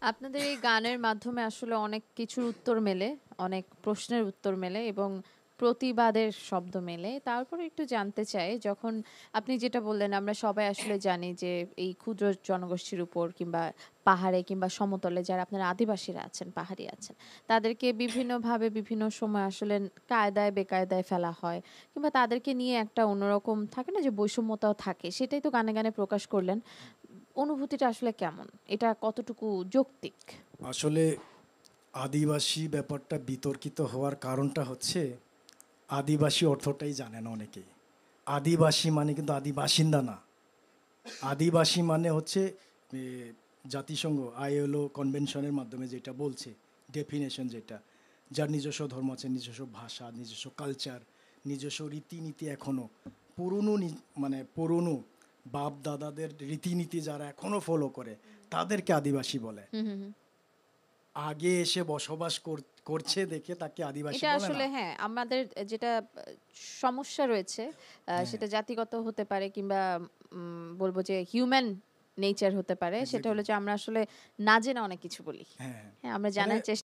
আপনাদের এই গানের মাধ্যমে আসলে অনেক কিছুর উত্তর মেলে, অনেক প্রশ্নের উত্তর মেলে এবং প্রতিবাদের শব্দ মেলে। তারপরে একটু জানতে চাই, যখন আপনি যেটা বললেন আমরা সবাই আসলে জানি যে এই ক্ষুদ্র জনগোষ্ঠীর উপর কিংবা পাহাড়ে কিংবা সমতলে যারা আপনারা আদিবাসীরা আছেন, পাহাড়ি আছেন, তাদেরকে বিভিন্নভাবে বিভিন্ন সময় আসলে কায়দায় বেকায়দায় ফেলা হয় কিংবা তাদেরকে নিয়ে একটা অন্যরকম থাকে না যে বৈষম্যতাও থাকে, সেটাই তো গানে গানে প্রকাশ করলেন। অনুভূতিটা আসলে কেমন? এটা কতটুকু যৌক্তিক? আসলে আদিবাসী ব্যাপারটা বিতর্কিত হওয়ার কারণটা হচ্ছে আদিবাসী অর্থটাই জানে না অনেকেই। আদিবাসী মানে কিন্তু আদিবাসিন্দা না। আদিবাসী মানে হচ্ছে এ, জাতিসংঘ আইএলও কনভেনশনের মাধ্যমে যেটা বলছে, ডেফিনেশন যেটা, যার নিজস্ব ধর্ম আছে, নিজস্ব ভাষা, নিজস্ব কালচার, নিজস্ব রীতিনীতি, এখনও পুরনো মানে পুরনো বাপ দাদাদের রীতিনীতি যারা এখনও ফলো করে তাদেরকে আদিবাসী বলে। হুম, হুম, হুম। আগে এসে বসবাস করছে দেখে তাকে আদিবাসী এটা বলে না। আসলে হ্যাঁ, আমাদের যেটা সমস্যা রয়েছে, হ্যাঁ, সেটা জাতিগত হতে পারে কিংবা বলবো যে হিউম্যান নেচার হতে পারে। সেটা এক্স্যাক্টলি। হলো যে আমরা আসলে না জেনে অনেক কিছু বলি। হ্যাঁ, হ্যাঁ, আমরা মানে জানার চেষ্টা